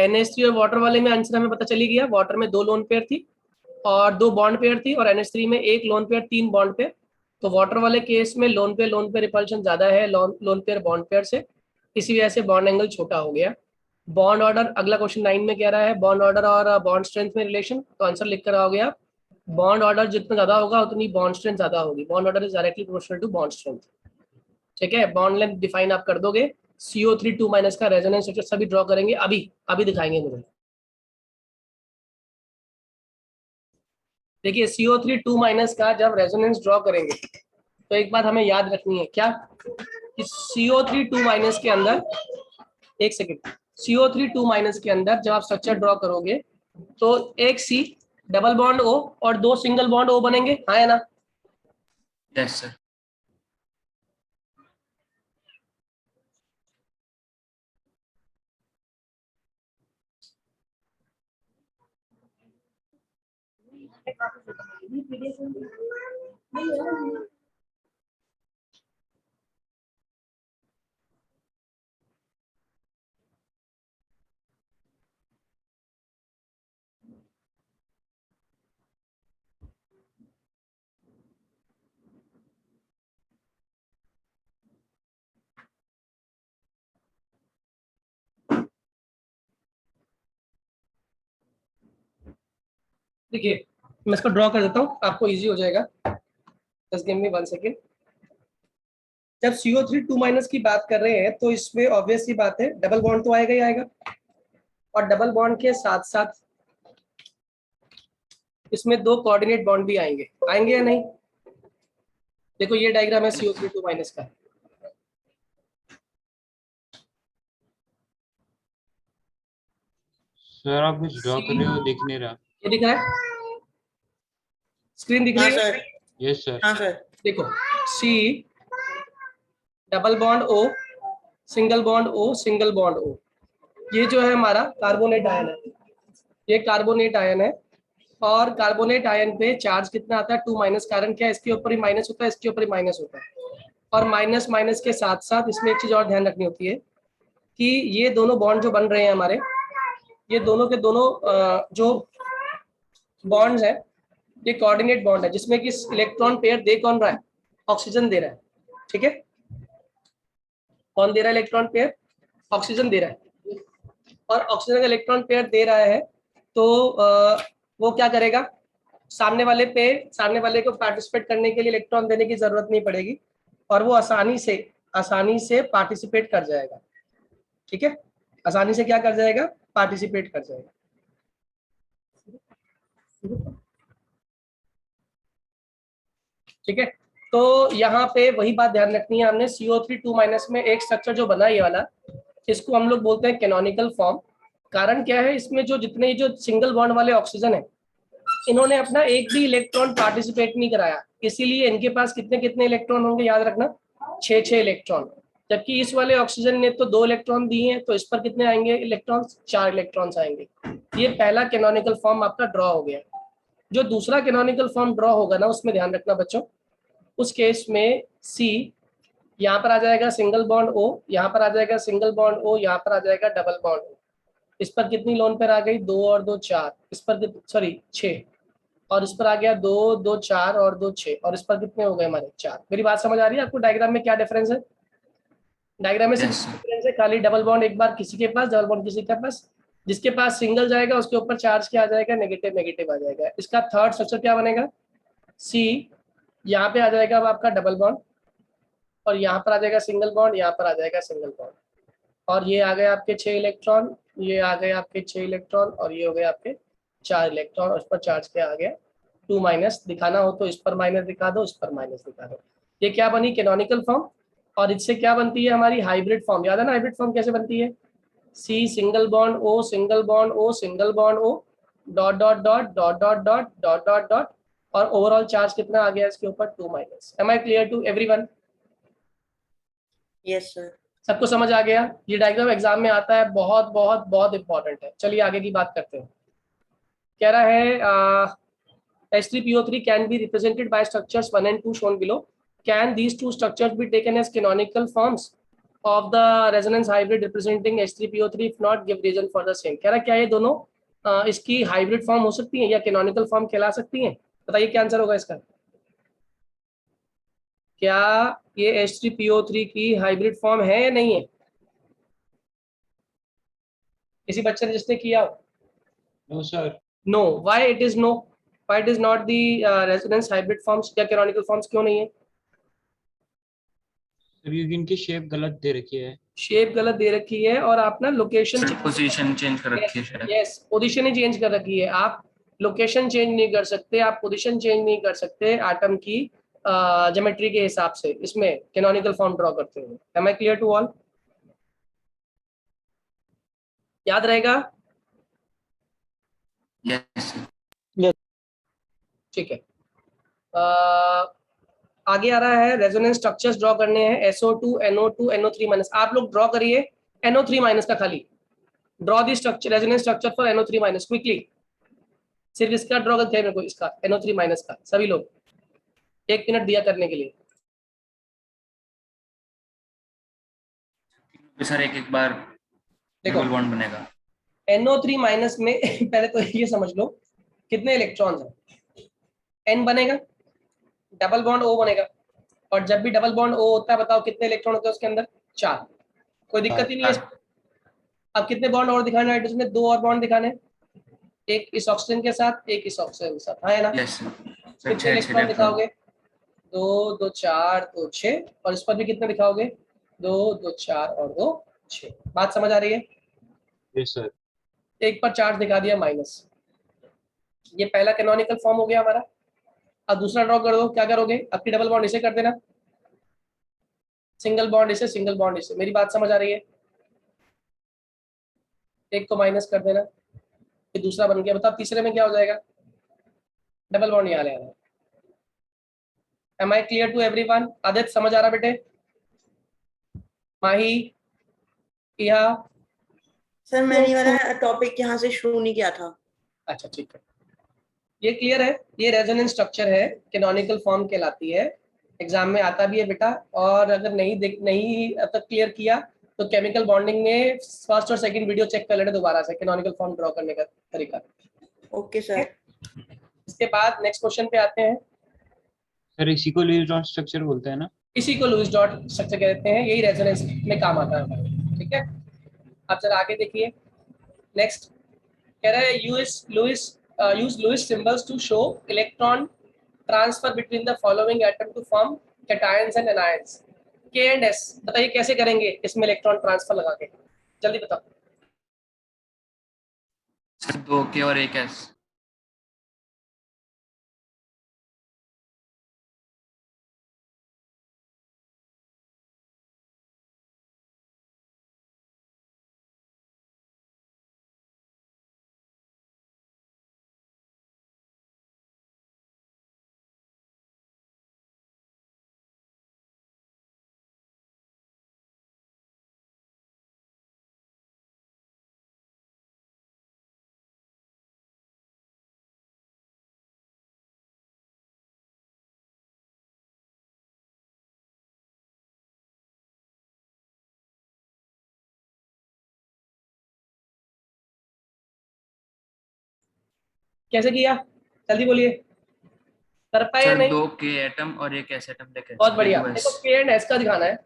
NH3 और water वाले में आंसर हमें पता चली गया, वाटर में 2 लोन पेयर थी और 2 बॉन्ड पेयर थी, और NH3 में 1 लोन पेयर 3 बॉन्ड पेयर। तो वाटर वाले केस में लोन पेयर रिपल्शन ज्यादा है लोन पेयर बॉन्ड पेयर से, इसी वजह से बॉन्ड एंगल छोटा हो गया। बॉन्ड ऑर्डर, अगला क्वेश्चन 9 में कह रहा है बॉन्ड ऑर्डर और बॉन्ड स्ट्रेंथ में रिलेशन, तो आंसर लिख कर आओगे आप, बॉन्ड ऑर्डर जितना ज्यादा होगा उतनी बॉन्ड स्ट्रेंथ ज्यादा होगी। Bond order is directly proportional to bond strength. ठीक है, बॉन्ड लेंथ डिफाइन आप कर दोगे। CO3 2- का रेजोनेंस स्ट्रक्चर सभी ड्रॉ करेंगे, अभी दिखाएंगे मुझे। देखिए CO3 2- का जब रेजोनेंस ड्रॉ करेंगे तो एक बात हमें याद रखनी है, क्या कि CO3 2- के अंदर, एक सेकेंड, CO3 2- के अंदर जब आप स्ट्रक्चर ड्रॉ करोगे तो एक C डबल बॉन्ड O और 2 सिंगल बॉन्ड O बनेंगे, हाँ है ना? Yes sir. देखिए मैं इसको ड्रॉ कर देता हूँ, आपको इजी हो जाएगा। Just give me 1 second. जब CO3 2- की बात कर रहे हैं तो इसमें ऑब्वियस सी बात है डबल बॉन्ड तो आएगा ही आएगा, और डबल बॉन्ड के साथ साथ इसमें 2 कोऑर्डिनेट बॉन्ड भी आएंगे, आएंगे या नहीं? देखो ये डायग्राम है CO3 2- का। सर आप कुछ ड्रॉ कर रहे हो, दिख नहीं रहा। ये दिख रहा है, स्क्रीन दिख रही है? Yes sir. हाँ सर। देखो C double bond O single bond O single bond O, ये जो है हमारा कार्बोनेट आयन है, ये कार्बोनेट आयन है। और कार्बोनेट आयन पे चार्ज कितना आता है 2-, कारण क्या है, इसके ऊपर ही माइनस होता है, इसके ऊपर ही माइनस होता है। और माइनस माइनस के साथ साथ इसमें एक चीज और ध्यान रखनी होती है कि ये दोनों बॉन्ड जो बन रहे हैं हमारे, ये दोनों के दोनों जो बॉन्ड्स है ये कोऑर्डिनेट बॉन्ड है, जिसमें कि इलेक्ट्रॉन पेयर दे कौन रहा है, ऑक्सीजन दे रहा है। ठीक है, कौन दे रहा है इलेक्ट्रॉन पेयर? ऑक्सीजन दे रहा है। और ऑक्सीजन का इलेक्ट्रॉन पेयर दे रहा है तो वो क्या करेगा, सामने वाले को पार्टिसिपेट करने के लिए इलेक्ट्रॉन देने की जरूरत नहीं पड़ेगी, और वो आसानी से पार्टिसिपेट कर जाएगा। ठीक है, आसानी से क्या कर जाएगा, पार्टिसिपेट कर जाएगा। ठीक है, तो यहाँ पे वही बात ध्यान रखनी है हमने, CO3 2- में एक स्ट्रक्चर जो बना ये वाला, इसको हम लोग बोलते हैं कैनोनिकल फॉर्म। कारण क्या है, इसमें जो सिंगल बॉन्ड वाले ऑक्सीजन है, इन्होंने अपना एक भी इलेक्ट्रॉन पार्टिसिपेट नहीं कराया, इसीलिए इनके पास कितने कितने इलेक्ट्रॉन होंगे, याद रखना 6 इलेक्ट्रॉन। जबकि इस वाले ऑक्सीजन ने तो 2 इलेक्ट्रॉन दिए हैं, तो इस पर कितने आएंगे इलेक्ट्रॉन, 4 इलेक्ट्रॉन्स आएंगे। ये पहला कैनोनिकल फॉर्म आपका ड्रॉ हो गया। जो दूसरा कैनोनिकल फॉर्म ड्रॉ होगा ना, उसमें ध्यान रखना बच्चों, उस केस में C यहाँ पर आ जाएगा सिंगल बॉन्ड O, यहाँ पर आ जाएगा सिंगल बॉन्ड O, यहाँ पर आ जाएगा डबल बॉन्ड O। इस पर कितनी लोन पेयर आ गई, 2 और 2 4, इस पर 6, और इस पर आ गया 2 2 4 और 2 6, और इस पर कितने हो गए हमारे 4। मेरी बात समझ आ रही है आपको? डायग्राम में क्या डिफरेंस है? डायग्राम में सिर्फ डिफरेंस है खाली, डबल बॉन्ड एक बार किसी के पास, डबल बॉन्ड किसी के पास। जिसके पास सिंगल जाएगा उसके ऊपर चार्ज क्या आ जाएगा, नेगेटिव नेगेटिव आ जाएगा। इसका थर्ड स्ट्रक्चर क्या बनेगा, C यहाँ पे आ जाएगा अब आपका डबल बॉन्ड, और यहाँ पर आ जाएगा सिंगल बॉन्ड, यहाँ पर आ जाएगा सिंगल बॉन्ड, और ये आ गए आपके 6 इलेक्ट्रॉन, ये आ गए आपके 6 इलेक्ट्रॉन, और ये हो गए आपके 4 इलेक्ट्रॉन। और उस पर चार्ज क्या आ गया 2-। दिखाना हो तो इस पर माइनस दिखा दो, इस पर माइनस दिखा दो। ये क्या बनी, कैनोनिकल फॉर्म। और इससे क्या बनती है हमारी हाइब्रिड फॉर्म, याद है ना हाइब्रिड फॉर्म कैसे बनती है, C single bond O single bond O single bond O dot dot dot dot dot dot dot dot dot, और ओवरऑल चार्ज कितना आ गया इसके ऊपर 2-। Am I clear to everyone? Yes sir. सबको समझ आ गया? ये डायग्राम एग्जाम में आता है, बहुत बहुत बहुत इंपॉर्टेंट है। चलिए आगे की बात करते हैं। कह रहा है H3PO3 can be represented by structures 1 and 2 shown below. Can these two structures be taken as canonical forms? of the resonance hybrid representing H3PO3 if not give reason for the same। कह रहा क्या ये दोनों इसकी hybrid form हो सकती हैं या कैनोनिकल फॉर्म कहला सकती हैं? बताइए क्या आंसर होगा इसका। क्या ये H3PO3 की हाइब्रिड फॉर्म है या नहीं है? किसी बच्चे ने जिसने किया हो? No sir. No. Why it is no? Why it is not the resonance hybrid forms या कैनोनिकल फॉर्म्स क्यों नहीं है? क्योंकि इनकी शेप गलत दे रखी है। शेप गलत दे रखी है और आप ना लोकेशन पोजीशन चेंज कर रखी है शायद। यस, पोजीशन ही चेंज कर रखी है। आप लोकेशन चेंज नहीं कर सकते, आप पोजीशन चेंज नहीं कर सकते एटम की ज्योमेट्री के हिसाब से इसमें कैनोनिकल फॉर्म ड्रॉ करते हुए। Am I clear to all? याद रहेगा? यस ठीक है। आगे आ रहा है रेजोनेंस स्ट्रक्चर्स ड्रॉ करने हैं। SO2 NO2 NO3 minus. आप लोग ड्रॉ करिए NO3 माइनस का खाली। Draw the structure resonance structure for NO3 minus quickly. सिर्फ इसका ड्रॉ करके है मेरे को, इसका NO3 माइनस का। सभी लोग 1 मिनट दिया करने के लिए। सर एक बार देखो डबल बॉन्ड बनेगा। NO3 माइनस में पहले तो ये समझ लो कितने इलेक्ट्रॉन्स हैं। N बनेगा, डबल बॉन्ड O बनेगा, और जब भी डबल बॉन्ड O होता है बताओ कितने इलेक्ट्रॉन होते हैं उसके अंदर? 4। कोई दिक्कत ही नहीं है। अब कितने बॉन्ड और दिखाने नाइट्रोजन में? 2 और बॉन्ड दिखाने, एक इस ऑक्सीजन के साथ, एक इस ऑक्सीजन के साथ, है ना? Yes sir. कितने इलेक्ट्रॉन दिखाओगे? 2 2 4 2 6, और इस पर भी कितने दिखाओगे? 2 2 4 और 2 6। बात समझ आ रही है? Yes sir. एक पर चार्ज दिखा दिया माइनस। ये पहला कैनोनिकल फॉर्म हो गया हमारा। अब दूसरा ड्रॉ कर दो। क्या करोगे? आपकी डबल बॉन्ड इसे कर देना, सिंगल बॉन्ड इसे, सिंगल बॉन्ड इसे। मेरी बात समझ आ रही है? एक को माइनस कर देना, ये दूसरा बन गया। बताओ तीसरे में क्या हो जाएगा? डबल बॉन्ड यहाँ ले आना। Am I clear to everyone? Aditya समझ आ रहा बेटे? माही, इहा? सर मैंने ये वाला टॉपिक यहाँ से शुरू नहीं किया था। अच्छा ठीक है, ये क्लियर है। ये रेजोनेंस स्ट्रक्चर है, कैनोनिकल फॉर्म कहलाती है। एग्जाम में आता भी है बेटा। और अगर नहीं अब तक क्लियर किया तो केमिकल बॉन्डिंग में फर्स्ट और सेकंड वीडियो चेक कर लेना दोबारा से, कैनोनिकल फॉर्म ड्रॉ करने का तरीका। Okay sir. इसके बाद नेक्स्ट क्वेश्चन पे आते हैं। सर इसी को लुईस डॉट स्ट्रक्चर बोलते हैं ना? इसी को लुईस डॉट स्ट्रक्चर कहते हैं, यही रेजोनेंस में काम आता है हमारे। ठीक है, अब जरा आगे देखिए। नेक्स्ट कह रहा है use Lewis symbols to show electron transfer between the following atom to form cations and anions K and S। बताइए कैसे करेंगे इसमें इलेक्ट्रॉन ट्रांसफर लगा के, जल्दी बताओ। सर 2 K और 1 S। कैसे किया? जल्दी बोलिए, कर पाए या सर नहीं? 2 K एटम और 1 S एटम लेके। बहुत बढ़िया। देखो K एंड S का दिखाना है।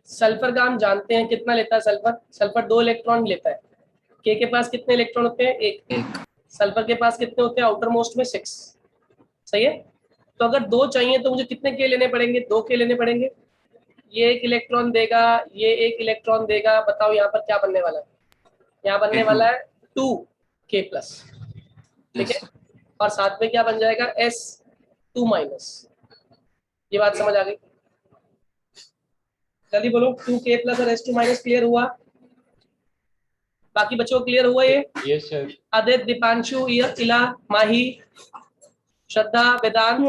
सल्फर का हम जानते हैं कितना लेता है सल्फर। सल्फर 2 इलेक्ट्रॉन लेता है। K के पास कितने इलेक्ट्रॉन होते हैं? 1। सल्फर के पास कितने होते हैं आउटर मोस्ट में? 6। सही है। तो अगर 2 चाहिए तो मुझे कितने K लेने पड़ेंगे? 2 K लेने पड़ेंगे। ये 1 इलेक्ट्रॉन देगा, ये 1 इलेक्ट्रॉन देगा। बताओ यहाँ पर क्या बनने वाला है? यहाँ बनने वाला है 2K प्लस। ठीक है, और साथ में क्या बन जाएगा? S2 minus. ये बात समझ आ गई? जल्दी बोलो, 2K प्लस और S2 माइनस क्लियर हुआ? बाकी बच्चों को क्लियर हुआ ये? Yes sir. Aditya, Deepanshu, Ila, Mahi, Shraddha, Vedant,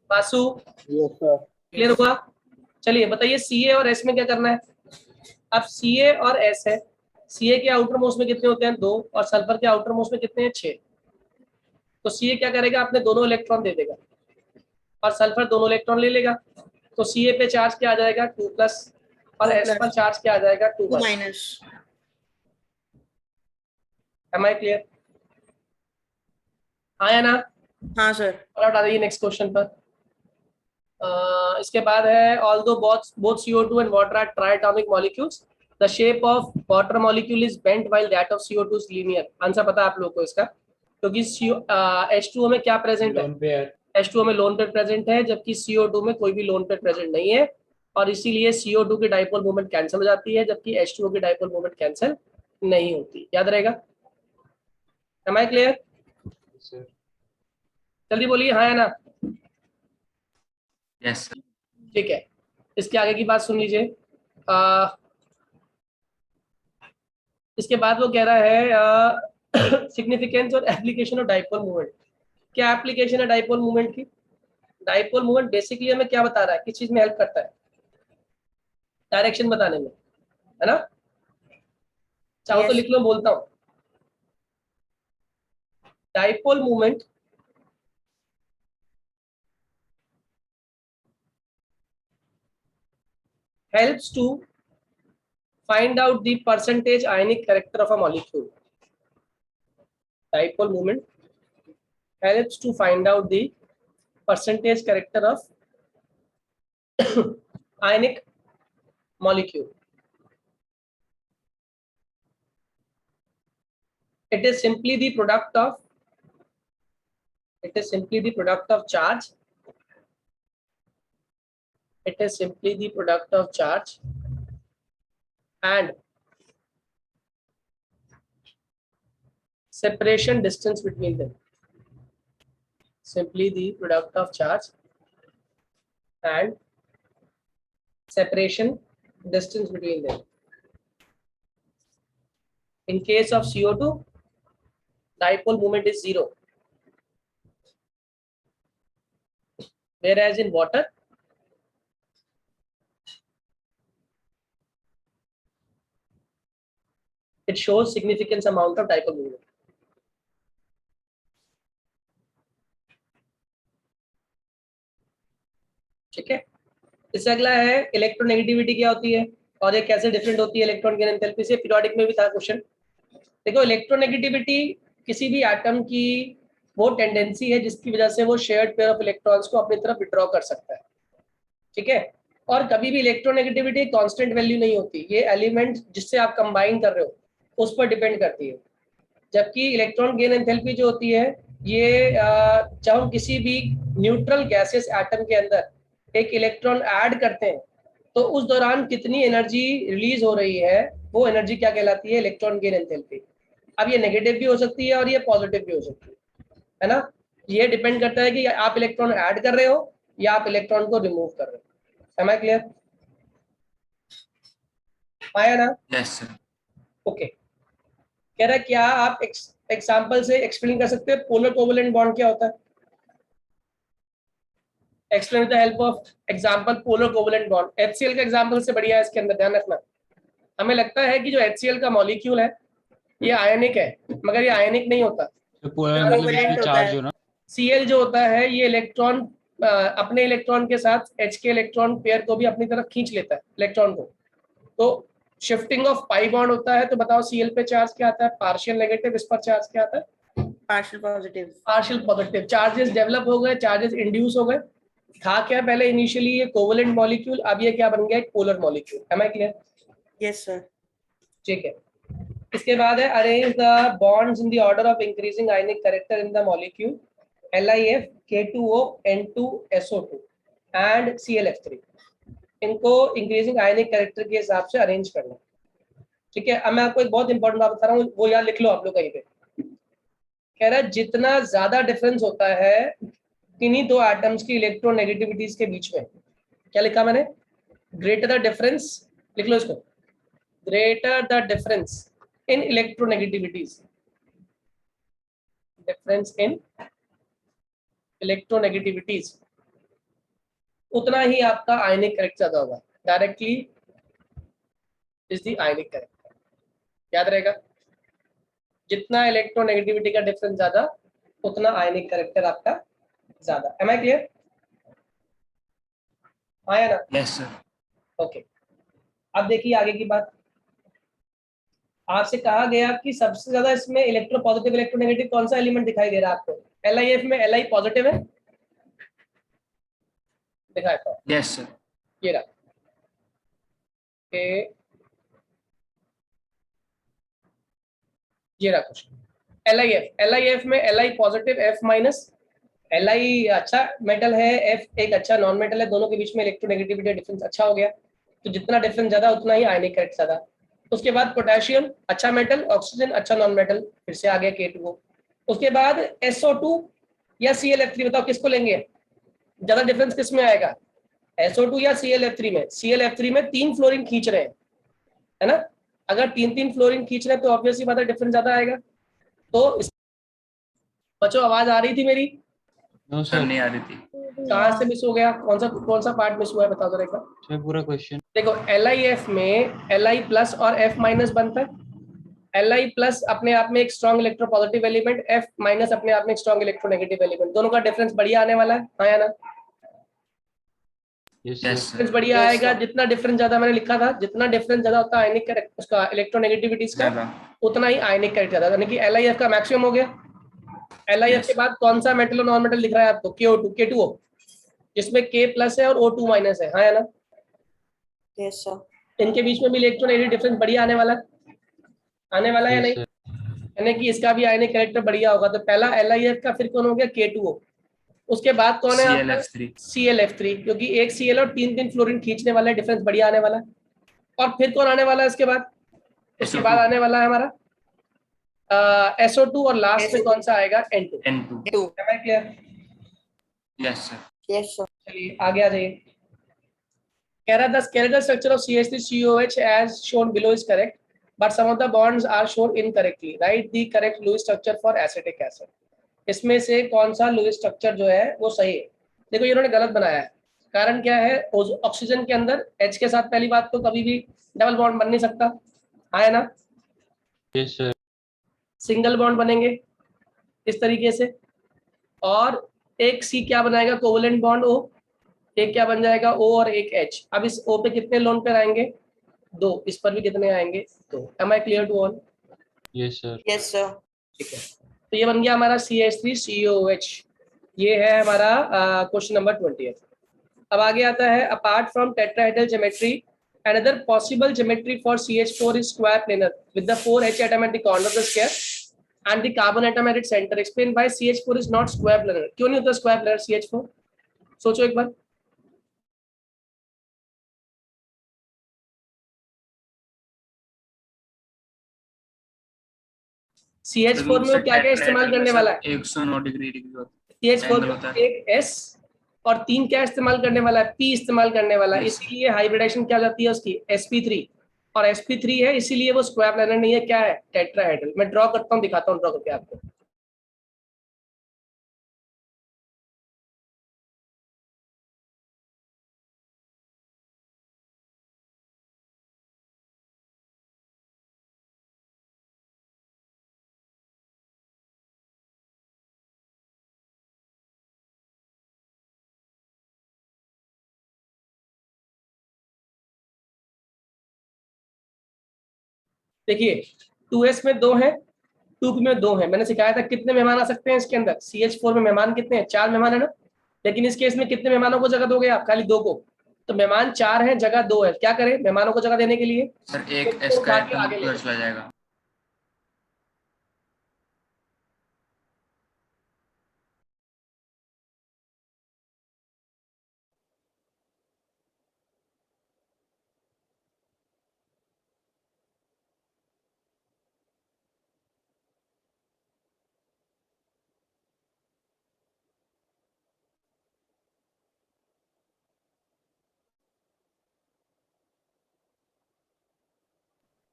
Vasu? Yes sir. Clear हुआ? चलिए बताइए Ca और S में क्या करना है। अब Ca और S है। Ca के आउटर मोस्ट में कितने होते हैं? 2, और सल्फर के आउटर मोस्ट में कितने हैं? 6। तो Ca क्या करेगा? अपने दोनों इलेक्ट्रॉन दे देगा, और सल्फर दोनों इलेक्ट्रॉन ले लेगा। तो Ca पे चार्ज क्या आ जाएगा? 2+, और Two S पर plus. चार्ज क्या आ जाएगा 2 2 1. minus. Am I clear? आया ना? हाँ सर. और हटा दीजिए नेक्स्ट क्वेश्चन पर. इसके बाद है although both CO2 and water are triatomic molecules, the shape of water molecule is bent while that of CO2 is linear. Answer पता है आप लोगों को इसका, क्योंकि H2O में क्या प्रेजेंट है? लोन पेयर H2O में लोन पेयर प्रेजेंट है, जबकि CO2 में कोई भी लोन पेयर प्रेजेंट नहीं है, और इसीलिए CO2 की डाइपोल मोमेंट कैंसिल हो जाती है, जबकि H2O की डाइपोल मोमेंट कैंसिल नहीं होती. याद रहेगा? Am I clear? सर. जल्दी बोलिए हाँ या ना. Yes sir. ठीक है, इसके आगे की बात सुन लीजिए. इसके बाद वो कह रहा है सिग्निफिकेंस और एप्लीकेशन ऑफ डाइपोल मूवमेंट. क्या एप्लीकेशन है डाइपोल मूवमेंट की? डाइपोल मूवमेंट बेसिकली हमें क्या बता रहा है, किस चीज में हेल्प करता है? डायरेक्शन बताने में, है ना? चाहो तो Yes. लिख लो, बोलता हूं. Dipole movement helps to find out the percentage ionic character of a molecule. Dipole moment helps to find out the percentage character of ionic molecule. It is simply the product of charge. It is simply the product of charge and separation distance between them. Simply the product of charge and separation distance between them. In case of CO2, dipole moment is 0, whereas in water it shows significant amount of dipole moment. ठीक है, इससे अगला है electronegativity क्या होती है और ये कैसे डिफरेंट होती है इलेक्ट्रॉन गेन एंथैल्पी से. पीरियोडिक में भी था क्वेश्चन. देखो, इलेक्ट्रोनेगेटिविटी किसी भी एटम की वो टेंडेंसी है जिसकी वजह से वो शेयर्ड पेयर ऑफ इलेक्ट्रॉन्स को अपनी तरफ विड्रॉ कर सकता है. ठीक है, और कभी भी इलेक्ट्रोनेगेटिविटी कांस्टेंट वैल्यू नहीं होती, ये एलिमेंट जिससे आप कंबाइन कर रहे हो उस पर डिपेंड करती है. जबकि इलेक्ट्रॉन गेन एंथैल्पी जो होती है ये जब हम किसी भी न्यूट्रल गैसेस एटम के अंदर एक इलेक्ट्रॉन ऐड करते हैं तो उस दौरान कितनी एनर्जी रिलीज हो रही है, वो एनर्जी क्या कहलाती है? Electron gain enthalpy. अब ये नेगेटिव भी हो सकती है और ये पॉजिटिव भी हो सकती है ना? ये डिपेंड करता है कि आप इलेक्ट्रॉन ऐड कर रहे हो या आप इलेक्ट्रॉन को रिमूव कर रहे हो. Am I clear? आया ना? Yes sir. ओके. कह रहा है क्या आप एग्जांपल से एक्सप्लेन कर सकते हैं पोलर कोवेलेंट बॉन्ड क्या होता है? Explain with the help of example polar covalent bond. HCl का एग्जांपल से बढ़िया है इसके अंदर, ध्यान रखना. हमें लगता है कि जो HCl का मॉलिक्यूल है ये आयनिक है, मगर ये आयनिक नहीं होता. तो पूरा मतलब Covalent इसमें होता चार्ज है. हो ना. Cl जो होता है ये इलेक्ट्रॉन अपने इलेक्ट्रॉन के साथ H के इलेक्ट्रॉन पेयर को भी अपनी तरफ खींच लेता है इलेक्ट्रॉन को. तो शिफ्टिंग ऑफ पाई बॉन्ड होता है. तो बताओ Cl पे चार्ज क्या आता है? Partial negative. इस पर चार्ज क्या आता है? Partial positive. Partial positive. Charges develop हो गए, चार्जेस इंड्यूस हो गए. था क्या पहले इनिशियली ये कोवेलेंट मॉलिक्यूल, अब ये क्या बन गया? एक polar molecule. Am I clear? Yes sir. ठीक है. इसके बाद है arrange the bonds in the order of increasing ionic character in the molecule LiF K2O N2SO2 and ClF3. इनको इंक्रीजिंग आयनिक कैरेक्टर के हिसाब से अरेंज करना. ठीक है, अब मैं आपको एक बहुत इंपॉर्टेंट बात बता रहा हूँ, वो याद लिख लो आप लोग कहीं पे. कह रहा है जितना ज्यादा डिफरेंस होता है किन्हीं दो एटम्स की इलेक्ट्रोनेगेटिविटीज के बीच में, क्या लिखा मैंने? ग्रेटर द डिफरेंस, लिख लो इसको, greater the difference in electronegativities, difference in electronegativities, उतना ही आपका आयनिक कैरेक्टर ज्यादा होगा. Directly is the ionic character. याद रहेगा, जितना इलेक्ट्रोनेगेटिविटी का डिफरेंस ज्यादा उतना आयनिक कैरेक्टर आपका ज्यादा. Am I clear? आया ना? Yes sir. ओके. अब देखिए आगे की बात, आपसे कहा गया कि सबसे ज्यादा इसमें इलेक्ट्रो पॉजिटिव इलेक्ट्रोनेगेटिव कौन सा एलिमेंट दिखाई दे रहा है आपको? LiF में Li पॉजिटिव है, दिखाया था यस सर। ये रहा कि ये रहा क्वेश्चन। LiF में Li positive F minus, Li अच्छा मेटल है, F एक अच्छा नॉन मेटल है, दोनों के बीच में इलेक्ट्रोनेगेटिविटी डिफरेंस अच्छा हो गया, तो जितना डिफरेंस ज्यादा उतना ही आयनिक करेक्ट ज्यादा। उसके बाद पोटेशियम अच्छा मेटल, ऑक्सीजन अच्छा नॉन मेटल, फिर से आ गया K2O। उसके बाद SO2 या ClF3, बताओ किसको लेंगे? ज्यादा डिफरेंस किस में आएगा, SO2 या ClF3 में? ClF3 में 3 फ्लोरीन खींच रहे हैं, है ना? अगर 3 फ्लोरीन खींच रहे हैं तो ऑब्वियसली बात है डिफरेंस ज्यादा आएगा। तो बच्चों आवाज आ रही थी मेरी? No sir sir. नहीं आ रही थी। कहाँ से मिस हो गया? कौन सा पार्ट मिस हुआ है बताओ जरा एक बार। सर पूरा क्वेश्चन। देखो LiF में Li प्लस और F माइनस बनता है। Li प्लस अपने आप में एक strong electropositive element, F minus अपने आप में एक स्ट्रॉन्ग इलेक्ट्रोनेगेटिव एलिमेंट, दोनों का डिफरेंस बढ़िया आने वाला है, हाँ या ना? Yes yes sir. Sir. Difference बढ़िया Yes, आएगा, sir. जितना डिफरेंस ज्यादा मैंने लिखा था, जितना डिफरेंस ज्यादा होता है आयनिक करेक्ट उसका इलेक्ट्रोनेगेटिविटीज का, ज्यादा। उतना ही आयनिक करेक्ट ज्यादा, यानी कि LiF का मैक्सिमम हो गया। LiF के यस बाद कौन सा मेटल और नॉन मेटल दिख रहा है आपको? K2O, जिसमें K प्लस है और O2 माइनस है, हाँ या ना? Yes, sir. इनके बीच में भी इलेक्ट्रोनेगेटिव डिफरेंस बढ़िया आने वाला है, आने वाला है या यस नहीं? सर। यानी कि इसका भी आयनिक कैरेक्टर बढ़िया होगा। तो पहला LiF का, फिर कौन हो गया? K2O। उसके बाद कौन है आपका? ClF3। ClF3, क्योंकि एक Cl और 3 फ्लोरीन खींचने वाला है, डिफरेंस बढ़िया आने वाला है। और फिर कौन आने वाला है इसके बाद? उसके बाद SO2। आने वाला है हमारा SO2, और लास्ट में SO2. कौन सा आएगा? N2। N2। Two. है clear? Yes sir. Yes, sir. चलिए आगे आ जाइए। कह रहा था skeletal structure of CH3COOH as shown below is correct, but some of the bonds are shown incorrectly. Write the correct Lewis structure for acetic acid. इसमें से कौन सा लुईस स्ट्रक्चर जो है वो सही है? देखो ये इन्होंने गलत बनाया है। कारण क्या है? ऑक्सीजन के अंदर H के साथ पहली बात तो कभी भी डबल बॉन्ड बन नहीं सकता, है ना? Yes sir. सिंगल बॉन्ड बनेंगे इस तरीके से, और एक C क्या बनाएगा? कोवलेंट बॉन्ड O, एक क्या बन जाएगा? O और एक H। अब इस O पे कितने लोन पेयर आएंगे? 2। इस पर भी कितने आएंगे? 2। Am I clear to all? Yes sir. Yes, sir. ठीक है, तो ये बन गया हमारा CH3COOH। ये है हमारा क्वेश्चन नंबर 20। अब आगे आता है, apart from tetrahedral geometry another possible geometry for CH4 is square planar with the 4 H atom at the corner of the square and the carbon atom at its center. Explain why CH4 is not square planar. क्यों नहीं होता square planar CH4? सोचो एक बार। CH4 में वो क्या क्या इस्तेमाल करने वाला है? 109 डिग्री होता CH4 एंगल में होता है। एक S और 3 क्या इस्तेमाल करने वाला है? P इस्तेमाल करने वाला है, Yes. इसीलिए हाइब्रिडेशन क्या हो जाती है उसकी? sp3। और sp3 है इसीलिए वो स्क्वायर प्लैनर नहीं है, क्या है? टेट्राहेड्रल। मैं ड्रॉ करता हूँ, दिखाता हूँ ड्रॉ करके आपको। देखिए 2s में 2 है, 2p में 2 है। मैंने सिखाया था कितने मेहमान आ सकते हैं इसके अंदर। CH4 में मेहमान कितने हैं? 4 मेहमान है ना? लेकिन इस केस में कितने मेहमानों को जगह दोगे आप? खाली 2 को। तो मेहमान 4 है, जगह 2 है। क्या करें मेहमानों को जगह देने के लिए? सर एक तो S का उठा के एटम आगे ले उधर जाओ। चला जाएगा।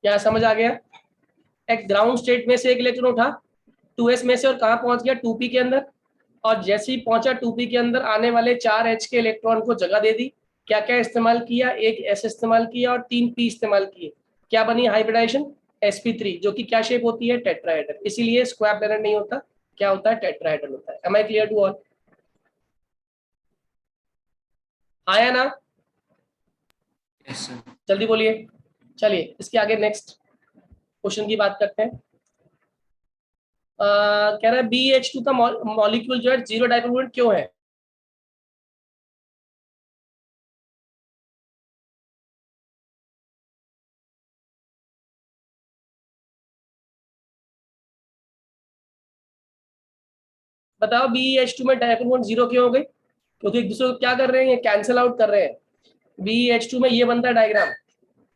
क्या समझ आ गया? एक ग्राउंड स्टेट में से एक इलेक्ट्रॉन उठा 2s में से और कहाँ पहुंच गया? 2p के अंदर। और जैसे ही पहुंचा 2p के अंदर, आने वाले 4h के इलेक्ट्रॉन को जगह दे दी। क्या क्या इस्तेमाल किया? एक s इस्तेमाल किया और 3 p इस्तेमाल किए। क्या बनी हाइब्रिडाइजेशन? sp3, जो कि क्या शेप होती है? टेट्राहेड्रल। इसीलिए स्क्वायर प्लैनर नहीं होता, क्या होता है? टेट्राहेड्रल होता है। Am I clear to all? आया ना? Yes, sir. जल्दी बोलिए। चलिए इसके आगे नेक्स्ट क्वेश्चन की बात करते हैं। कह रहा है BH2 का मॉलिक्यूल जो है जीरो डाइपोल मोमेंट क्यों है? बताओ BH2 में डाइपोल मोमेंट जीरो क्यों हो गई? क्योंकि एक दूसरे को क्या कर रहे हैं, ये कैंसिल आउट कर रहे हैं। BH2 में ये बनता है डायग्राम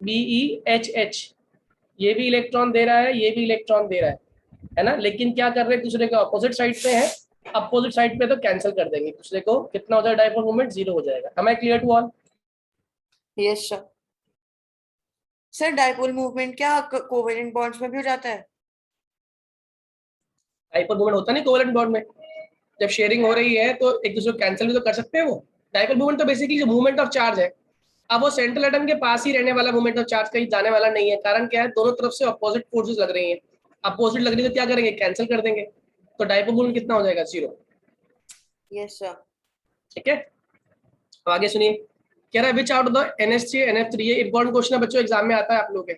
BeHH, ये भी इलेक्ट्रॉन दे रहा है, ये भी इलेक्ट्रॉन दे रहा है ना, लेकिन क्या कर रहे हैं, दूसरे के अपोजिट साइड पे है। अपोजिट साइड पे तो कैंसिल कर देंगे दूसरे को, कितना हो जाएगा डाइपोल मोमेंट, जीरो हो जाएगा। am I clear to all? Yes sir. Sir dipole movement क्या कोवेलेंट बॉन्ड्स में भी हो जाता है? डाइपोल मोमेंट होता नहीं कोवेलेंट बॉन्ड में, जब शेयरिंग हो रही है तो एक दूसरे को कैंसिल भी तो कर सकते हैं वो। डाइपोल मूवमेंट तो बेसिकली जो मूवमेंट ऑफ चार्ज है, अब वो सेंट्रल एटम के पास ही रहने वाला मूवमेंट ऑफ चार्ज, कहीं जाने वाला नहीं है। कारण क्या है, दोनों तरफ से अपोजिट फोर्सेस लग रही हैं, अपोजिट लग रही है तो क्या करेंगे, कैंसिल कर देंगे, तो डाइपोल मूवमेंट कितना हो जाएगा, जीरो। Yes sir. ठीक है, तो आगे सुनिए। कह रहा है विच out of the NH3 NF3, ये इंपॉर्टेंट क्वेश्चन है बच्चों, एग्जाम में आता है आप लोगों के।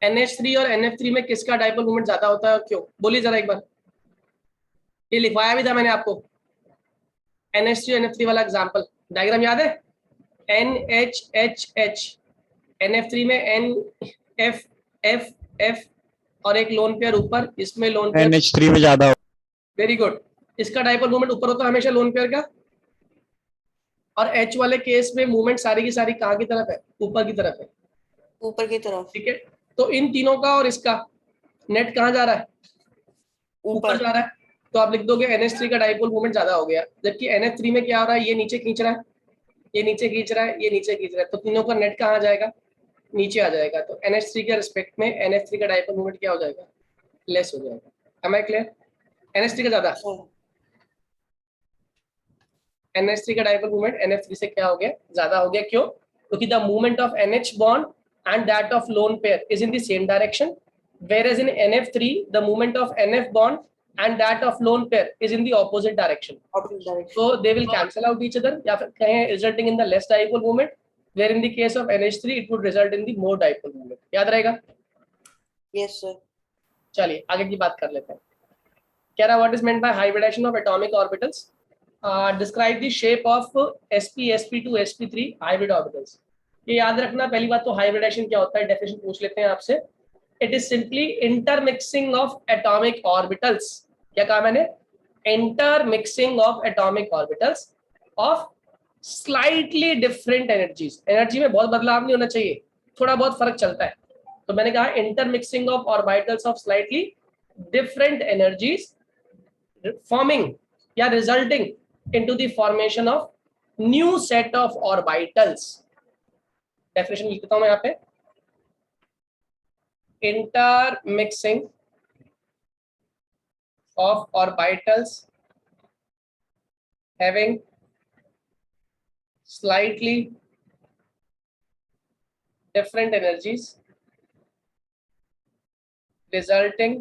NH3 और NF3 में किसका डाइपोल मोमेंट ज्यादा होता है और क्यों, बोलिए जरा एक बार। ये लिखवाया भी था मैंने आपको, NH3 NF3 वाला एग्जाम्पल, डायग्राम याद है? NHHH, NF3 में NFFF और एक लोन पेयर ऊपर, इसमें लोन पेयर NH3 में ज्यादा। Very good. इसका डाइपोल मोमेंट ऊपर होता है हमेशा लोन पेयर का, और H वाले केस में मूवमेंट सारी की सारी कहाँ की तरफ है, ऊपर की तरफ है। ऊपर की तरफ। ठीक है, तो इन तीनों का और इसका नेट कहाँ जा रहा है, ऊपर जा रहा है। तो आप लिख दोगे NH3 का डाइपोल मोमेंट ज्यादा हो गया, जबकि NH3 में क्या हो रहा है, ये नीचे खींच रहा है, ये नीचे खींच रहा है, ये नीचे खींच रहा है, तो तीनों का नेट कहाँ जाएगा, नीचे आ जाएगा। तो NH3 के रिस्पेक्ट में NH3 का डाइपोल मोमेंट क्या हो जाएगा, लेस हो जाएगा। am I clear? NH3 का ज्यादा, NH3 का डाइपोल मोमेंट NF3 से क्या हो गया, ज्यादा हो गया। क्यों? क्योंकि the movement of NH bond and that of lone pair is in the same direction, whereas in NF3 the movement of NF bond and that of lone pair is in the opposite direction. So they will cancel out each other, या फिर कहें resulting in the less dipole moment, where in the case of NH3 it would result in the more dipole moment. याद रहेगा? Yes sir. चलिए आगे की बात कर लेते हैं। कह रहा what is meant by hybridization of atomic orbitals? Describe the shape of sp sp2 sp3 hybrid orbitals. ये याद रखना, पहली बात तो हाइब्रिडेशन क्या होता है, डेफिनेशन पूछ लेते हैं आपसे। It is simply intermixing of atomic orbitals. क्या कहा मैंने, intermixing of atomic orbitals of slightly different energies. Energy में बहुत बदलाव नहीं होना चाहिए, थोड़ा बहुत फर्क चलता है, तो मैंने कहा intermixing of orbitals of slightly different energies forming या resulting into the formation of new set of orbitals. Definition लिखता हूं मैं यहाँ पे, intermixing of orbitals having slightly different energies resulting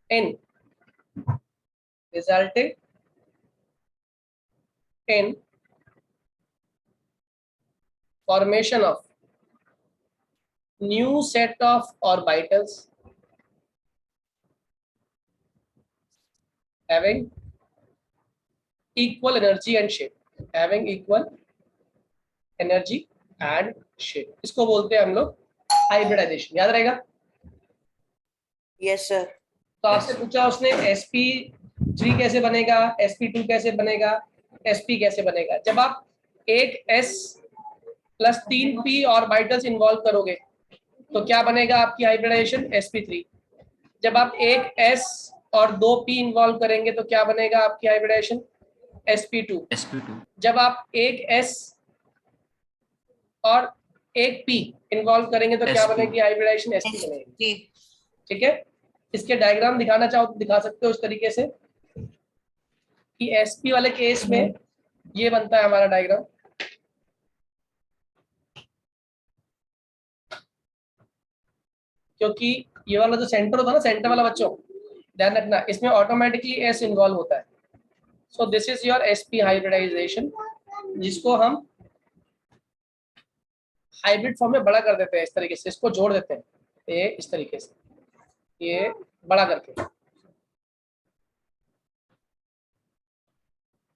in formation of new set of orbitals having equal energy and shape, having equal energy and shape. इसको बोलते हैं हम लोग हाइब्रिडाइजेशन, याद रहेगा? Yes sir. तो आपसे पूछा उसने sp3 कैसे बनेगा, sp2 कैसे बनेगा, sp कैसे बनेगा। जब आप एक s plus 3p orbitals involve करोगे तो क्या बनेगा आपकी हाइब्रिडाइजेशन, sp3। जब आप एक s और 2p इन्वॉल्व करेंगे तो क्या बनेगा आपकी हाइब्रिडाइजेशन, sp2। जब आप एक s और एक p इन्वॉल्व करेंगे तो क्या बनेगी हाइब्रिडाइजेशन, sp बनेगी। ठीक है, इसके डायग्राम दिखाना चाहो तो दिखा सकते हो इस तरीके से कि sp वाले केस में ये बनता है हमारा डायग्राम, क्योंकि ये वाला जो सेंटर होता है ना, सेंटर वाला बच्चों ध्यान रखना, इसमें ऑटोमेटिकली s इन्वॉल्व होता है। So this is your sp hybridisation, जिसको हम हाइब्रिड फॉर्म में बड़ा कर देते हैं इस तरीके से, इसको जोड़ देते हैं ये इस तरीके से, ये बड़ा करके।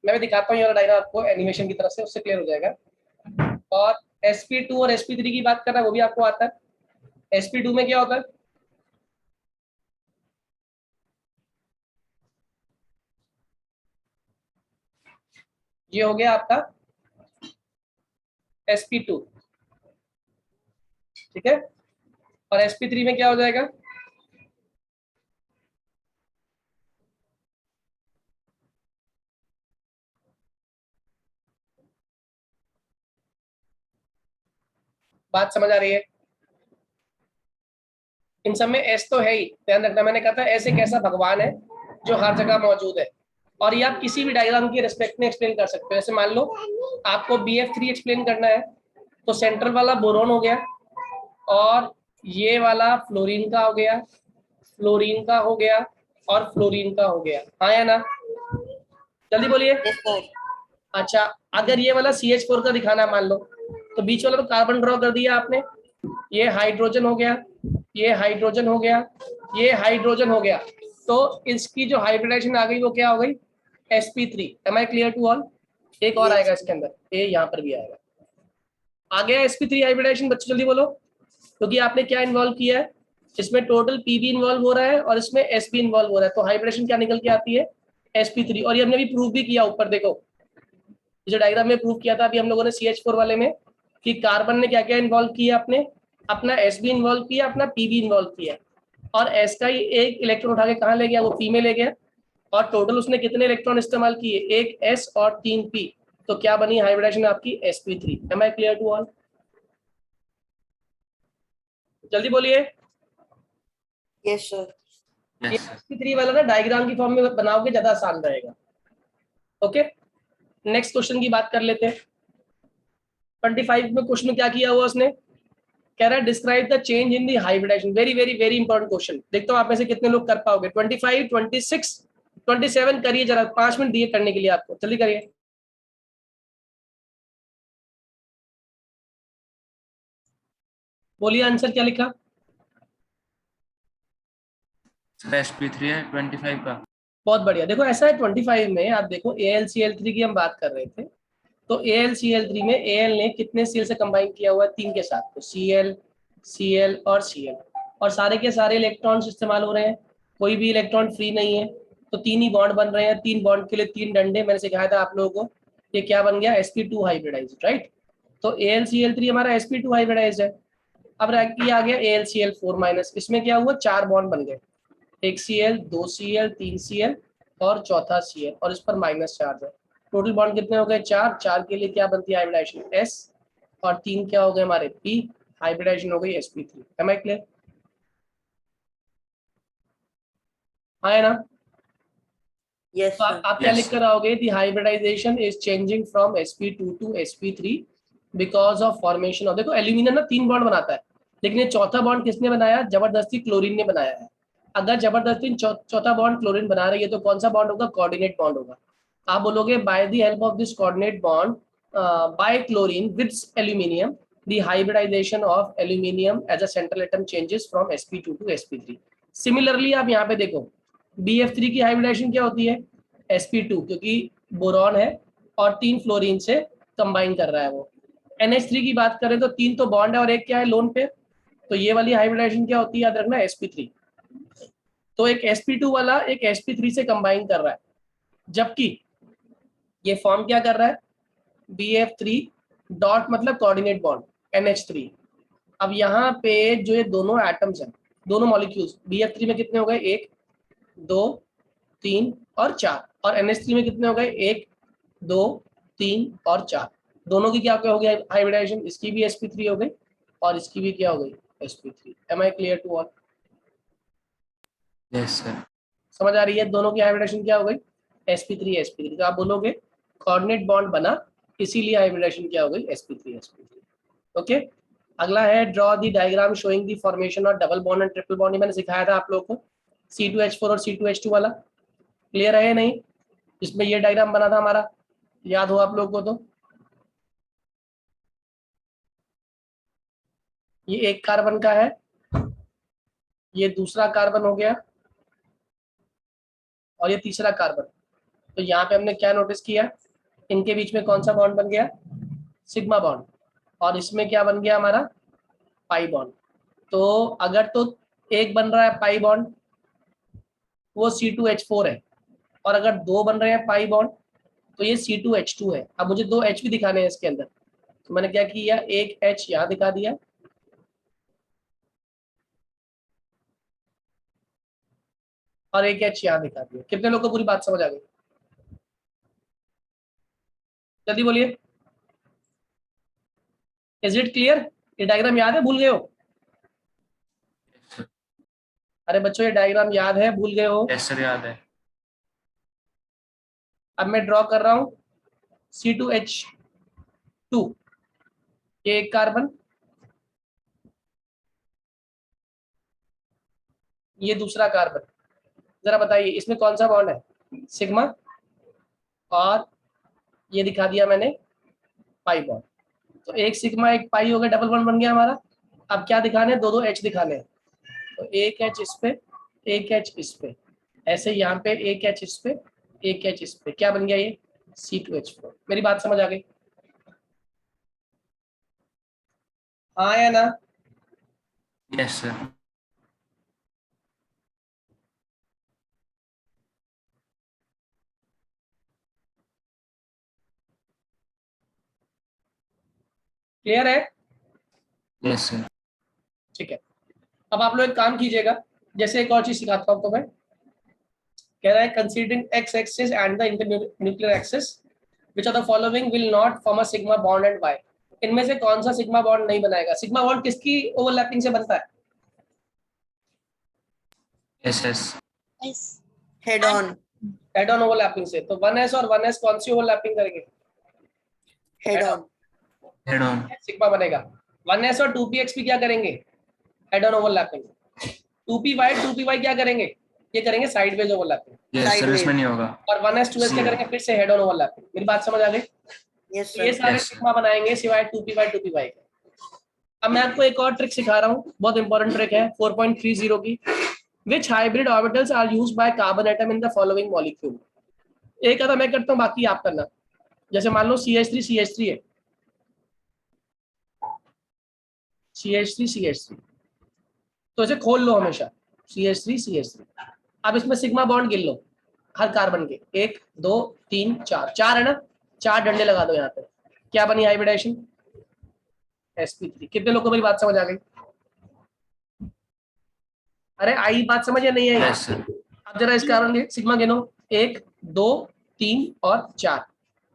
मैं भी दिखाता हूँ ये वाला डायग्राम आपको एनिमेशन की तरफ से, उससे क्लियर हो जाएगा। और sp2 और sp3 की बात कर रहा है वो भी आपको आता है। sp2 में क्या होता है, ये हो गया आपका sp2, ठीक है। और sp3 में क्या हो जाएगा, बात समझ आ रही है? इन सब में एस तो है ही, ध्यान रखना, मैंने कहा था ऐसे कैसा भगवान है जो हर जगह मौजूद है। और ये आप किसी भी डायग्राम की रिस्पेक्ट में एक्सप्लेन कर सकते हो। जैसे मान लो आपको BF3 एक्सप्लेन करना है, तो सेंट्रल वाला बोरोन हो गया, और ये वाला फ्लोरीन का हो गया, फ्लोरीन का हो गया, और फ्लोरीन का हो गया, हाँ या ना? जल्दी बोलिए। Yes sir. अच्छा, अगर ये वाला CH4 का दिखाना है मान लो, तो बीच वाला तो कार्बन ड्रॉ कर दिया आपने, ये हाइड्रोजन हो गया, ये हाइड्रोजन हो गया, ये हाइड्रोजन हो गया, तो इसकी जो हाइब्रिडाइजेशन आ गई वो क्या हो गई, sp3। Am I clear to all? एक और Yes. आएगा इसके अंदर, ये यहाँ पर भी आएगा। आ गया sp3 हाइब्रिडाइजेशन, बच्चे जल्दी बोलो। क्योंकि आपने क्या इन्वॉल्व किया है, इसमें टोटल pb इन्वॉल्व हो रहा है और इसमें sp इन्वॉल्व हो रहा है, तो हाइब्रिडेशन क्या निकल के आती है, sp3। और ये हमने भी प्रूव भी किया, ऊपर देखो जो डायग्राम में प्रूव किया था अभी हम लोगों ने CH4 वाले में, कि कार्बन ने क्या क्या इन्वॉल्व किया, अपने अपना sb इन्वॉल्व किया, अपना pb इन्वॉल्व किया, और s का ही एक इलेक्ट्रॉन उठा के कहाँ ले गया, वो p में ले गया। और टोटल उसने कितने इलेक्ट्रॉन इस्तेमाल किए, एक s और 3 p, तो क्या बनी हाइब्रिडेशन आपकी, sp3। Am I clear to all? जल्दी बोलिए। Yes sir. ये Yes, sir. sp3 वाला ना डायग्राम की फॉर्म में बनाओगे ज्यादा आसान रहेगा। ओके, नेक्स्ट क्वेश्चन की बात कर लेते हैं। 25 में क्वेश्चन क्या किया हुआ उसने, कह रहा है describe the change in the hybridisation. Very very very important question. देखता हूँ आप में से कितने लोग कर पाओगे। 25, 26, 27 करिए जरा, 5 मिनट दिए करने के लिए आपको, जल्दी करिए। बोलिए आंसर क्या लिखा। सर sp3 है 25 का। बहुत बढ़िया। देखो ऐसा है 25 में आप देखो AlCl3 की हम बात कर रहे थे, तो AlCl3 में Al ने कितने Cl से कंबाइन किया हुआ है, 3 के साथ, तो Cl, Cl और Cl, और सारे के सारे इलेक्ट्रॉन्स इस्तेमाल हो रहे हैं, कोई भी इलेक्ट्रॉन फ्री नहीं है, तो 3 ही बॉन्ड बन रहे हैं, 3 बॉन्ड के लिए 3 डंडे, मैंने सिखाया था आप लोगों को। ये क्या बन गया, sp2 हाइब्रिडाइज्ड, राइट। तो AlCl3 हमारा sp2 हाइब्रिडाइज्ड है। अब ये आ गया AlCl4 माइनस, इसमें क्या हुआ, 4 बॉन्ड बन गए, एक Cl, 2 Cl, 3 Cl और चौथा Cl, और इस पर माइनस चार्ज है। टोटल बॉन्ड कितने हो गए, 4। 4 के लिए क्या बनती है हाइब्रिडाइजेशन, S, और 3 क्या हो गए हमारे P, हाइब्रिडाइजेशन हो गई sp3। Am I clear? हाँ ना? यस तो सर। आप क्या Yes, लिख कर sir. आओगे, the hybridisation is changing from sp2 to sp3 because of formation of, देखो एल्यूमिनियम ना 3 बॉन्ड बनाता है, लेकिन ये चौथा बॉन्ड किसने बनाया, जबरदस्ती क्लोरीन ने बनाया है। अगर जबरदस्ती चौथा बॉन्ड क्लोरीन बना रही है तो कौन सा बॉन्ड होगा, कोऑर्डिनेट बॉन्ड होगा। आप बोलोगे by the help of this coordinate bond by chlorine with aluminium the hybridisation of aluminium as a central atom changes from sp2 to sp3। Similarly आप यहाँ पे देखो BF3 की हाइब्रिडाइजेशन क्या होती है, sp2, क्योंकि बोरॉन है और 3 फ्लोरीन से कंबाइन कर रहा है वो। NH3 की बात करें तो 3 तो बॉन्ड है और एक क्या है, लोन पेयर, तो ये वाली हाइब्रिडाइजेशन क्या होती है, याद रखना, sp3। तो एक sp2 वाला एक sp3 से कंबाइन कर रहा है, जबकि ये फॉर्म क्या कर रहा है, BF3 डॉट मतलब कोऑर्डिनेट बॉन्ड NH3। अब यहाँ पे जो ये दोनों एटम्स हैं, दोनों मॉलिक्यूल्स, BF3 में कितने हो गए, 1, 2, 3 और 4, और NH3 में कितने हो गए, 1, 2, 3 और 4। दोनों की क्या क्या हो गया हाइब्रिडाइजेशन, इसकी भी sp3 हो गई और इसकी भी क्या हो गई, sp3। Am I clear to all? Yes, sir. समझ आ रही है, दोनों की हाइब्रिडेशन क्या हो गई, sp3 sp3। तो आप बोलोगे कोऑर्डिनेट बॉन्ड बना, इसीलिए हाइब्रिडेशन क्या हो गई, sp3 sp3। ओके, अगला है draw the diagram showing the formation of double bond and triple bond. मैंने सिखाया था आप लोगों को C2H4 और C2H2 वाला, क्लियर है नहीं, जिसमें ये डायग्राम बना था हमारा, याद हो आप लोगों को तो। ये एक कार्बन का है, ये दूसरा कार्बन हो गया, और ये तीसरा कार्बन। तो यहाँ पे हमने क्या नोटिस किया, इनके बीच में कौन सा बॉन्ड बन गया, सिग्मा बॉन्ड, और इसमें क्या बन गया हमारा, पाई बॉन्ड। तो अगर तो एक बन रहा है पाई बॉन्ड, वो C2H4 है, और अगर दो बन रहे हैं पाई बॉन्ड तो ये C2H2 है। अब मुझे दो H भी दिखाने हैं इसके अंदर, तो मैंने क्या किया, एक H यहाँ दिखा दिया, और एक H यहाँ दिखा दिया। कितने लोग को पूरी बात समझ आ गई, जल्दी बोलिए। Is it clear? ये डायग्राम याद है, भूल गए हो? अरे बच्चों ये डायग्राम याद है, भूल गए हो? यस सर, याद है। अब मैं ड्रॉ कर रहा हूं C2H2, ये एक कार्बन, ये दूसरा कार्बन। जरा बताइए इसमें कौन सा बॉन्ड है, सिग्मा, और ये दिखा दिया मैंने पाई बॉन्ड। तो एक सिग्मा एक पाई हो गया, डबल बॉन्ड बन गया हमारा। अब क्या दिखाने, दो दो H दिखाने हैं, तो एक H इस पे, एक H इस पे, ऐसे यहाँ पे एक H इस पे, एक H इस पे, क्या बन गया ये, C2H4। मेरी बात समझ आ गई? हाँ या ना? Yes sir. क्लियर है? Yes sir. ठीक है। अब आप लोग एक काम कीजिएगा, जैसे एक और चीज सिखाता हूँ तो मैं कह रहा है, considering x axis and the internuclear axis which of the following will not form a sigma bond and y. इनमें से कौन सा सिग्मा बॉन्ड नहीं बनाएगा? सिग्मा बॉन्ड किसकी ओवरलैपिंग से बनता है? Yes yes. Head on. Head on overlapping से। तो 1s और 1s कौन सी ओवरलैपिंग करेंगे? Head on. Head on. Sigma बनेगा। 1s और 2px भी क्या करेंगे, हेड ऑन ओवरलैपिंग। 2py क्या करेंगे, ये करेंगे साइडवेज ओवरलैपिंग। यस सर, इसमें नहीं होगा। और 1s 2s क्या करेंगे, फिर से हेड ऑन ओवरलैपिंग। मेरी बात समझ आ गई? यस ये सर। सारे Yes, sir. सिग्मा बनाएंगे सिवाय 2py के। अब मैं आपको एक और ट्रिक सिखा रहा हूँ, बहुत इंपॉर्टेंट ट्रिक है 4.30 की। Which hybrid orbitals are used by carbon atom in the following molecule? एक आधा मैं करता हूँ, बाकी आप करना। जैसे मान लो CH3 है, CH3 तो इसे खोल लो हमेशा, CH3। अब इसमें सिग्मा बॉन्ड गिन लो हर कार्बन के, 1 2 3 4, 4 है ना, 4 डंडे लगा दो यहाँ पे। क्या बनी हाइब्रिडेशन, sp3। कितने लोगों को मेरी बात समझ आ गई? अरे आई बात समझ या नहीं आई? Yes sir. अब जरा इस कार्बन के सिग्मा गिनो, 1 2 3 और 4।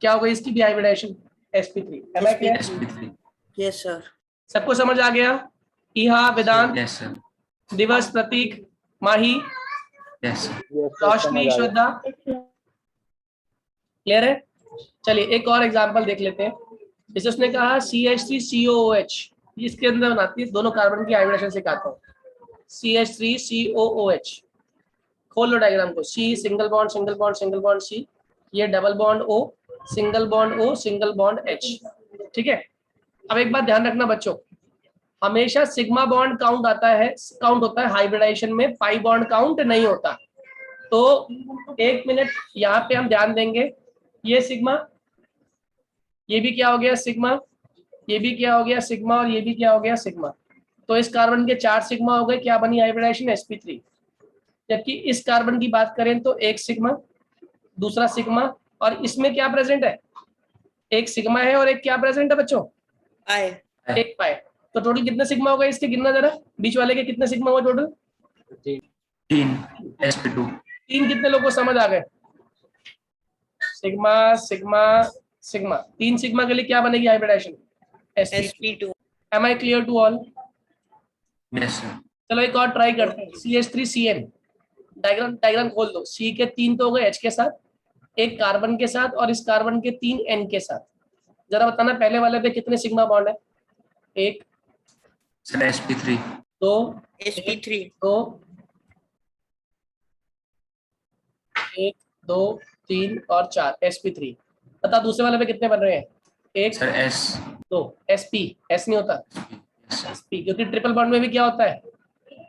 क्या हो गई इसकी भी हाइब्रिडेशन, sp3। है ना? क्या sp3। Yes sir. सबको समझ आ गया? इहा, वेदांत, यस सर। दिवस, प्रतीक, माही, यस सर। रोशनी, श्रद्धा, क्लियर है? चलिए एक और एग्जांपल देख लेते हैं। जैसे उसने कहा CH3COOH, इसके अंदर बनाती है दोनों कार्बन की हाइब्रिडेशन सिखाता हूँ। CH3COOH, खोल लो डायग्राम को। C single bond single bond single bond C, ये double bond O, single bond O, single bond H। ठीक है। अब एक बात ध्यान रखना बच्चों, हमेशा सिग्मा बॉन्ड काउंट होता है हाइब्रिडाइजेशन में, पाई बॉन्ड काउंट नहीं होता। तो एक मिनट यहाँ पे हम ध्यान देंगे, ये सिग्मा, ये भी क्या हो गया सिग्मा, ये भी क्या हो गया सिग्मा, और ये भी क्या हो गया सिग्मा। तो इस कार्बन के 4 सिग्मा हो गए, क्या बनी हाइब्रिडाइजेशन, sp3। जबकि इस कार्बन की बात करें तो एक सिग्मा, दूसरा सिग्मा, और इसमें क्या प्रेजेंट है, एक सिग्मा है और एक क्या प्रेजेंट है बच्चों, आई। एक पाई। तो टोटल कितने सिग्मा हो गए इसके, गिनना जरा, बीच वाले के कितने सिग्मा हुआ टोटल? 3 sp2। 3। कितने लोगों को समझ आ गए? सिग्मा सिग्मा सिग्मा, 3 सिग्मा के लिए क्या बनेगी hybridisation, sp2। sp2। Am I clear to all? Yes sir. चलो एक और ट्राई करते हैं, CH3CN। डायग्राम खोल दो। C के 3 तो हो गए H के साथ, एक कार्बन के साथ, और इस कार्बन के 3 N के साथ। जरा बताना पहले वाले पे कितने सिग्मा बॉन्ड है, 1 सर sp3। 2 sp3। 2 1 2 3 और 4, sp3। बता दूसरे वाले पे कितने बन रहे हैं, 1 सर s। 2, sp, s नहीं होता, sp, क्योंकि ट्रिपल बॉन्ड में भी क्या होता है,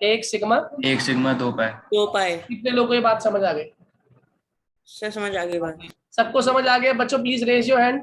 एक सिग्मा। 1 सिग्मा 2 पाई। 2 पाई। कितने लोगों को ये बात समझ आ गई? सर समझ आ गई बात। सबको समझ आ गया बच्चों? Please raise your hand.